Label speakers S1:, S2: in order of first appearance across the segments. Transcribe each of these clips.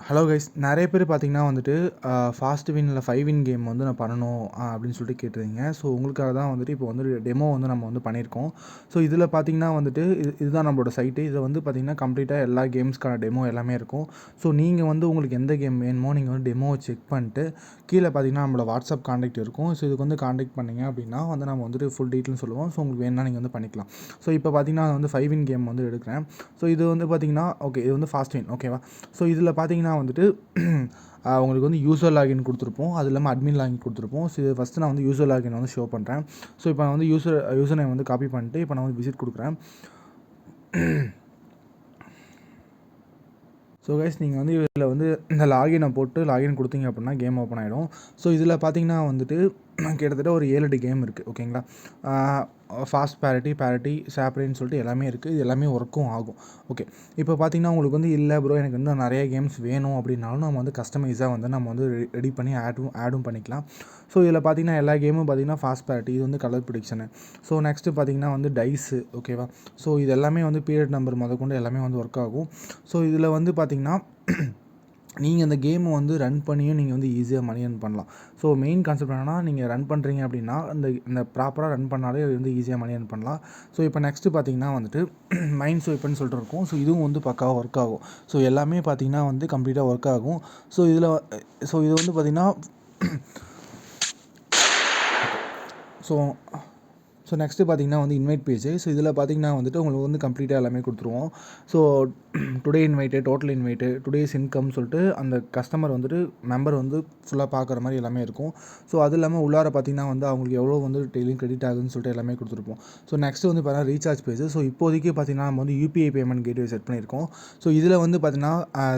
S1: Hello guys, நிறைய பேர் பார்த்தீங்கன்னா வந்துட்டு ஃபாஸ்ட் வின் இல்லை 5 வின் கேம் வந்து நான் பண்ணணும் அப்படின்னு சொல்லிட்டு கேட்டிருந்தீங்க. ஸோ உங்களுக்காக தான் வந்துட்டு இப்போ வந்து டெமோ வந்து நம்ம வந்து பண்ணியிருக்கோம். ஸோ இதில் பார்த்தீங்கன்னா வந்துட்டு இதுதான் நம்மளோட சைட்டு. இதில் வந்து பார்த்தீங்கன்னா கம்ப்ளீட்டாக எல்லா கேம்ஸ்க்கான டெமோ எல்லாமே இருக்கும். ஸோ நீங்கள் வந்து உங்களுக்கு எந்த கேம் வேணுமோ நீங்கள் வந்து டெமோவை செக் பண்ணிட்டு கீழே பார்த்தீங்கன்னா நம்மளோட வாட்ஸ்அப் காண்டாக்ட் இருக்கும். ஸோ இதுக்கு வந்து காண்டாக்ட் பண்ணிங்க அப்படின்னா வந்து நம்ம வந்துட்டு ஃபுல் டீட்டெயில்ஸ் சொல்லுவோம். ஸோ உங்களுக்கு வேணும்னா நீங்கள் வந்து பண்ணிக்கலாம். ஸோ இப்போ பார்த்தீங்கன்னா வந்து 5 வின் கேம் வந்து எடுக்கிறேன். ஸோ இது வந்து பார்த்தீங்கன்னா ஓகே, இது வந்து ஃபாஸ்ட் வின் ஓகேவா. ஸோ இதில் பார்த்தீங்கன்னா வந்துட்டு உங்களுக்கு வந்து யூசர் லாகின் கொடுத்துருப்போம். அது இல்லாமல் அட்மின் லாகின் கொடுத்துருப்போம். ஸோ இது ஃபஸ்ட்டு நான் வந்து யூசர் லாகின் வந்து ஷோ பண்ணுறேன். ஸோ இப்போ நான் வந்து யூசர் நேம் வந்து காப்பி பண்ணிட்டு இப்போ நான் வந்து விசிட் கொடுக்குறேன். ஸோ கைஸ், நீங்கள் வந்து இதில் வந்து இந்த லாகினை போட்டு லாகின் கொடுத்தீங்க அப்படின்னா கேம் ஓப்பன் ஆகிடும். ஸோ இதில் பார்த்தீங்கன்னா வந்துட்டு கிட்டத்தட்ட ஒரு 7-8 கேம் இருக்குது ஓகேங்களா. ஃபாஸ்ட் பேரிட்டி சாப்ரின்னு சொல்லிட்டு எல்லாமே இருக்குது. இது எல்லாமே ஒர்க்கும் ஆகும். ஓகே, இப்போ பார்த்தீங்கன்னா உங்களுக்கு வந்து இல்லை ப்ரோ எனக்கு வந்து நிறைய கேம்ஸ் வேணும் அப்படின்னாலும் நம்ம வந்து கஸ்டமைஸாக வந்து நம்ம வந்து ரெடி பண்ணி ஆடும் பண்ணிக்கலாம். ஸோ இதில் பார்த்தீங்கன்னா எல்லா கேமும் பார்த்தீங்கன்னா ஃபாஸ்ட் பேரிட்டி, இது வந்து கலர் ப்ரிடிக்ஷனு. ஸோ நெக்ஸ்ட்டு பார்த்தீங்கன்னா வந்து டைஸு ஓகேவா. ஸோ இது எல்லாமே வந்து பீரியட் நம்பர் முதற்கொண்டு எல்லாமே வந்து ஒர்க் ஆகும். ஸோ இதில் வந்து பார்த்தீங்கன்னா நீங்கள் இந்த கேமை வந்து ரன் பண்ணியும் நீங்கள் வந்து ஈஸியாக மணி earn பண்ணலாம். ஸோ மெயின் கான்செப்ட் என்னென்னா, நீங்கள் ரன் பண்ணுறீங்க அப்படின்னா இந்த ப்ராப்பராக ரன் பண்ணாலே வந்து ஈஸியாக மணி earn பண்ணலாம். ஸோ இப்போ நெக்ஸ்ட்டு பார்த்தீங்கன்னா வந்துட்டு மைண்ட் ஸ்வைப்னு சொல்லிட்டு இருக்கும். ஸோ இதுவும் வந்து பக்காவாக ஒர்க் ஆகும். ஸோ எல்லாமே பார்த்தீங்கன்னா வந்து கம்ப்ளீட்டாக ஒர்க் ஆகும். ஸோ இது வந்து பார்த்தீங்கன்னா ஸோ நெக்ஸ்ட்டு பார்த்தீங்கன்னா வந்து இன்வைட் பேஜ். ஸோ இதில் பார்த்தீங்கன்னா வந்துட்டு உங்களுக்கு வந்து கம்ப்ளீட்டாக எல்லாமே கொடுத்துருவோம். So today invite, total invite, today's income சொல்லிட்டு அந்த கஸ்டமர் வந்துட்டு மெம்பர் வந்து ஃபுல்லாக பார்க்குற மாதிரி எல்லாமே இருக்கும். ஸோ அது இல்லாமல் உள்ளார பார்த்தீங்கன்னா வந்து அவங்களுக்கு எவ்வளோ வந்து டெய்லியும் கிரெடிட் ஆகுதுன்னு சொல்லிட்டு எல்லாமே கொடுத்துருப்போம். ஸோ நெக்ஸ்ட்டு வந்து பார்த்தீங்கன்னா ரீசார்ஜ் பேஜ். ஸோ இப்போதைக்கு பார்த்தீங்கன்னா நம்ம வந்து யூபிஐ பேமெண்ட் கேட்வே செட் பண்ணியிருக்கோம். ஸோ இதில் வந்து பார்த்தீங்கன்னா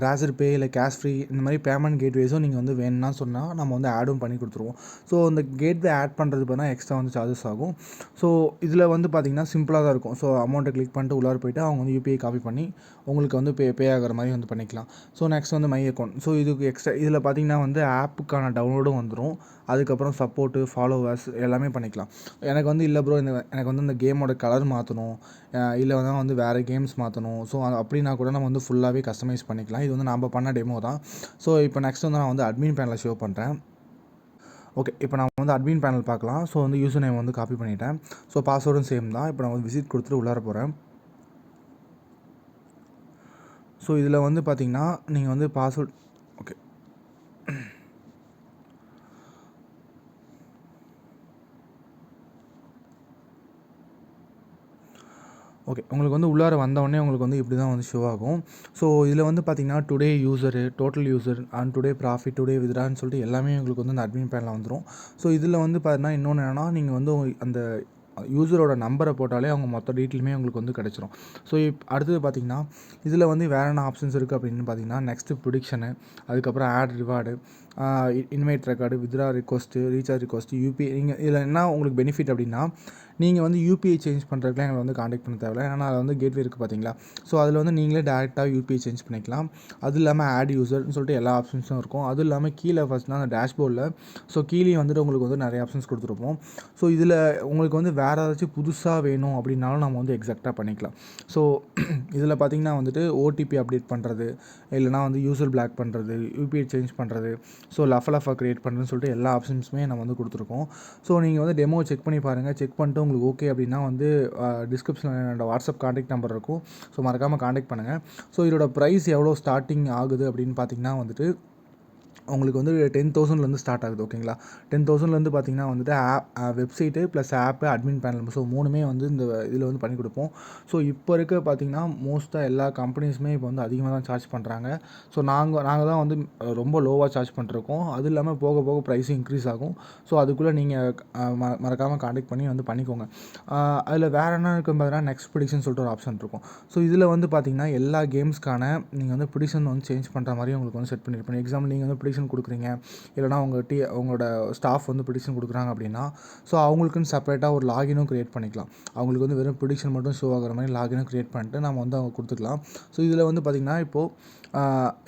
S1: ரேசர் பே இல்லை கேஷ் ஃப்ரீ இந்த மாதிரி பேமெண்ட் கேட்வேஸும் நீங்கள் வந்து வேணும்னா சொன்னால் நம்ம வந்து ஆடும் பண்ணி கொடுத்துருவோம். ஸோ இந்த கேட்வே ஆட் பண்ணுறது பார்த்தீங்கன்னா எக்ஸ்ட்ரா வந்து சார்ஜஸ் ஆகும். ஸோ இதில் வந்து பார்த்திங்கன்னா சிம்பிளாக தான் இருக்கும். ஸோ அமௌண்ட்டை கிளிக் பண்ணிட்டு உள்ளார போய்ட்டு அவங்க வந்து யூபிஐ காப்பி பண்ணி உங்களுக்கு வந்து பே ஆகிற மாதிரி வந்து பண்ணிக்கலாம். ஸோ நெக்ஸ்ட் வந்து மை அக்கௌண்ட். ஸோ இதுக்கு எக்ஸ்ட்ரா இதில் பார்த்திங்கன்னா வந்து ஆப்புக்கான டவுன்லோடும் வந்துடும். அதுக்கப்புறம் சப்போர்ட்டு, ஃபாலோவர்ஸ் எல்லாமே பண்ணிக்கலாம். எனக்கு வந்து இல்லை ப்ரோ எனக்கு வந்து இந்த கேமோட கலர் மாற்றணும், இல்லை வந்து வேறு கேம்ஸ் மாற்றணும். ஸோ அப்படின்னா கூட நம்ம வந்து ஃபுல்லாகவே கஸ்டமைஸ் பண்ணிக்கலாம். இது வந்து நம்ம பண்ண டெமோ தான். ஸோ இப்போ நெக்ஸ்ட் வந்து நான் வந்து அட்மின் பேனலை ஷோ பண்ணுறேன். ஓகே, இப்போ நான் வந்து அட்மின் பேனல் பார்க்கலாம். ஸோ வந்து யூசர் நேம் வந்து காப்பி பண்ணிட்டேன். ஸோ பாஸ்வேர்டும் சேம் தான். இப்போ நான் வந்து விசிட் கொடுத்துட்டு உள்ளார போகிறேன். ஸோ இதில் வந்து பார்த்தீங்கன்னா நீங்கள் வந்து பாஸ்வேர்ட் ஓகே ஓகே உங்களுக்கு வந்து உள்ளார வந்தோடனே உங்களுக்கு வந்து இப்படி தான் வந்து ஷோ ஆகும். ஸோ இதில் வந்து பார்த்தீங்கன்னா today user, total user and today profit, today வித்ரான்னு சொல்லிட்டு எல்லாமே உங்களுக்கு வந்து அந்த அட்மின் பேனில் வந்துடும். ஸோ இதில் வந்து பார்த்தீங்கன்னா இன்னொன்று என்னென்னா, நீங்கள் வந்து அந்த யூசரோட நம்பரை போட்டாலே அவங்க மொத்த டீட்டெயிலுமே உங்களுக்கு வந்து கிடச்சிரும். ஸோ அடுத்தது பார்த்திங்கன்னா இதில் வந்து வேறு என்ன ஆப்ஷன்ஸ் இருக்குது அப்படின்னு பார்த்தீங்கன்னா, நெக்ஸ்ட்டு ப்ரிடிக்ஷனு, அதுக்கப்புறம் ad reward, invite record, withdraw request, recharge request, UPI. நீங்கள் இதில் என்ன உங்களுக்கு பெனிஃபிட் அப்படின்னா, நீங்கள் வந்து யூபிஐ சேஞ்ச் பண்ணுறதுக்குலாம் எங்களை வந்து காண்டாக்ட் பண்ண தேவையில்ல. ஏன்னா அதில் வந்து கேட்வே இருக்குது பார்த்தீங்களா. ஸோ அதில் வந்து நீங்களே டேரெக்டாக யூபிஐ சேஞ்ச் பண்ணிக்கலாம். அது இல்லாமல் ஆட் யூசர்னு சொல்லிட்டு எல்லா ஆப்ஷன்ஸும் இருக்கும். அதுவும் இல்லாமல் கீழே ஃபஸ்ட்னா அந்த டேஷ்போர்டில் ஸோ கீழே வந்துட்டு உங்களுக்கு வந்து நிறைய ஆப்ஷன்ஸ் கொடுத்துருப்போம். ஸோ இதில் உங்களுக்கு வந்து வேறு ஏதாச்சும் புதுசாக வேணும் அப்படின்னாலும் நம்ம வந்து எக்ஸாக்டாக பண்ணிக்கலாம். ஸோ இதில் பார்த்திங்கன்னா வந்துட்டு ஓடிபி அப்டேட் பண்ணுறது, இல்லைனா வந்து யூசர் பிளாக் பண்ணுறது, யூபிஐ சேஞ்ச் பண்ணுறது, ஸோ லஃபா க்ரியேட் பண்ணுறதுன்னு சொல்லிட்டு எல்லா ஆப்ஷன்ஸுமே நம்ம வந்து கொடுத்துருக்கோம். ஸோ நீங்கள் வந்து டெமோ செக் பண்ணி பாருங்கள். செக் பண்ணிட்டு உங்களுக்கு ஓகே அப்படின்னா வந்து டிஸ்கிரிப்ஷனில் என்னோடய வாட்ஸ்அப் காண்டாக்ட் நம்பர் இருக்கும். ஸோ மறக்காமல் காண்டாக்ட் பண்ணுங்கள். ஸோ இதோட ப்ரைஸ் எவ்வளோ ஸ்டார்டிங் ஆகுது அப்படின்னு பார்த்தீங்கன்னா வந்துட்டு உங்களுக்கு வந்து 10,000லேருந்து ஸ்டார்ட் ஆகுது ஓகேங்களா. 10,000லேருந்து பார்த்தீங்கன்னா வந்துட்டு வெப்சைட்டு ப்ளஸ் ஆப்பு, அட்மின் பேனல், ஸோ 3மே வந்து இந்த இதில் வந்து பண்ணி கொடுப்போம். ஸோ இப்போ இருக்க பார்த்தீங்கன்னா மோஸ்ட்டாக எல்லா கம்பெனிஸுமே இப்போ வந்து அதிகமாக தான் சார்ஜ் பண்ணுறாங்க. ஸோ நாங்கள் தான் வந்து ரொம்ப லோவாக சார்ஜ் பண்ணிருக்கோம். அது இல்லாமல் போக போக ப்ரைஸும் இன்க்ரீஸ் ஆகும். ஸோ அதுக்குள்ளே நீங்கள் மறக்காமல் காண்டாக்ட் பண்ணி வந்து பண்ணிக்கோங்க. அதில் வேறு என்ன இருக்குன்னு பார்த்தீங்கன்னா நெக்ஸ்ட் ப்ரிடிக்ஷன் சொல்லிட்டு ஒரு ஆப்ஷன் இருக்கும். ஸோ இதில் வந்து பார்த்தீங்கன்னா எல்லா கேம்ஸ்க்கான நீங்கள் வந்து ப்ரிடிக்ஷன் வந்து சேஞ்ச் பண்ணுற மாதிரி உங்களுக்கு வந்து செட் பண்ணியிருப்பேன். எக்ஸாம்பிள் நீங்கள் வந்து ப்ரிடிக்ஷன் கொடுக்குறீங்க, இல்லைனா உங்களோட ஸ்டாஃப் வந்து ப்ரிடிக்ஷன் கொடுக்குறாங்க அப்படின்னா, ஸோ அவங்களுக்குன்னு செப்பரேட்டாக ஒரு லாகினும் க்ரியேட் பண்ணிக்கலாம். அவங்களுக்கு வந்து வெறும் ப்ரிடிக்ஷன் மட்டும் ஷோ ஆகிற மாதிரி லாகினும் க்ரியேட் பண்ணிட்டு நம்ம வந்து அவங்க கொடுத்துக்கலாம். ஸோ இதில் வந்து பார்த்திங்கன்னா இப்போது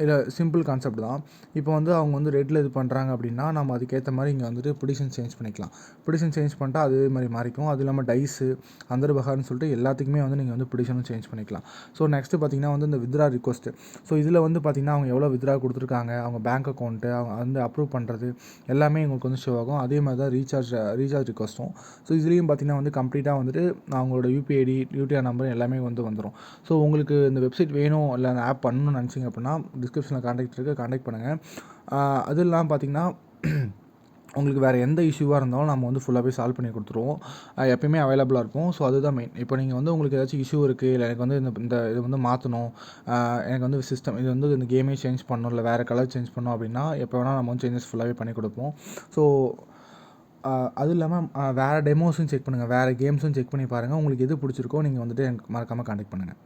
S1: இதில் சிம்பிள் கான்செப்ட் தான். இப்போ வந்து அவங்க வந்து ரெட்டில் இது பண்ணுறாங்க அப்படின்னா, நம்ம அதுக்கேற்ற மாதிரி இங்கே வந்துட்டு ப்ரிடிக்ஷன் சேஞ்ச் பண்ணிக்கலாம். ப்ரிடிக்ஷன் சேஞ்ச் பண்ணிட்டா அதே மாதிரி மாறிக்கும். அது இல்லாமல் டைஸு பகார்னு சொல்லிட்டு எல்லாத்துக்குமே வந்து நீங்கள் வந்து ப்ரிடிக்ஷனும் சேஞ்ச் பண்ணிக்கலாம். ஸோ நெக்ஸ்ட்டு பார்த்திங்கன்னா வந்து இந்த வித்ரா ரிக்வஸ்ட்டு. ஸோ இதில் வந்து பார்த்திங்கன்னா அவங்க எவ்வளோ வித்ரா கொடுத்துருக்காங்க, அவங்க பேங்க் அக்கௌண்ட்டு அவங்க வந்து அப்ரூவ் பண்ணுறது எல்லாமே உங்களுக்கு வந்து ஷோ ஆகும். அதே மாதிரி தான் ரீசார்ஜ் ரிக்வஸ்ட்டும். ஸோ இதுலேயும் பார்த்திங்கன்னா வந்து கம்ப்ளீட்டாக வந்துட்டு அவங்களோட யூபிஐ ஐடி, யூடிஆர் நம்பர் எல்லாமே வந்து வந்துடும். ஸோ உங்களுக்கு இந்த வெப்சைட் வேணும் இல்லை அந்த ஆப் பண்ணணும்னு நினச்சிங்க அப்படின்னா டிஸ்கிரிப்ஷனில் கான்டாக்ட் பண்ணுங்கள். அது இல்லாமல் பார்த்திங்கன்னா உங்களுக்கு வேறு எந்த இஷ்யூவாக இருந்தாலும் நம்ம வந்து ஃபுல்லாகவே சால்வ் பண்ணி கொடுத்துருவோம். எப்பயுமே அவைலபிளாக இருப்போம். ஸோ அதுதான் மெயின். இப்போ நீங்கள் வந்து உங்களுக்கு ஏதாச்சும் இஷ்யூ இருக்குது, இல்லை எனக்கு வந்து இந்த இது வந்து மாற்றணும், எனக்கு வந்து சிஸ்டம் இது வந்து இந்த கேமே சேஞ்ச் பண்ணணும், இல்லை வேறு கலர் சேஞ்ச் பண்ணணும் அப்படின்னா எப்போ வேணால் நம்ம வந்து சேஞ்சஸ் ஃபுல்லாகவே பண்ணி கொடுப்போம். ஸோ அதுவும் இல்லாமல் வேறு டெமோஸும் செக் பண்ணுங்கள், வேறு கேம்ஸும் செக் பண்ணி பாருங்கள். உங்களுக்கு எது பிடிச்சிருக்கோ நீங்கள் வந்துட்டு எனக்கு மறக்காமல் கான்டாக்ட் பண்ணுங்கள்.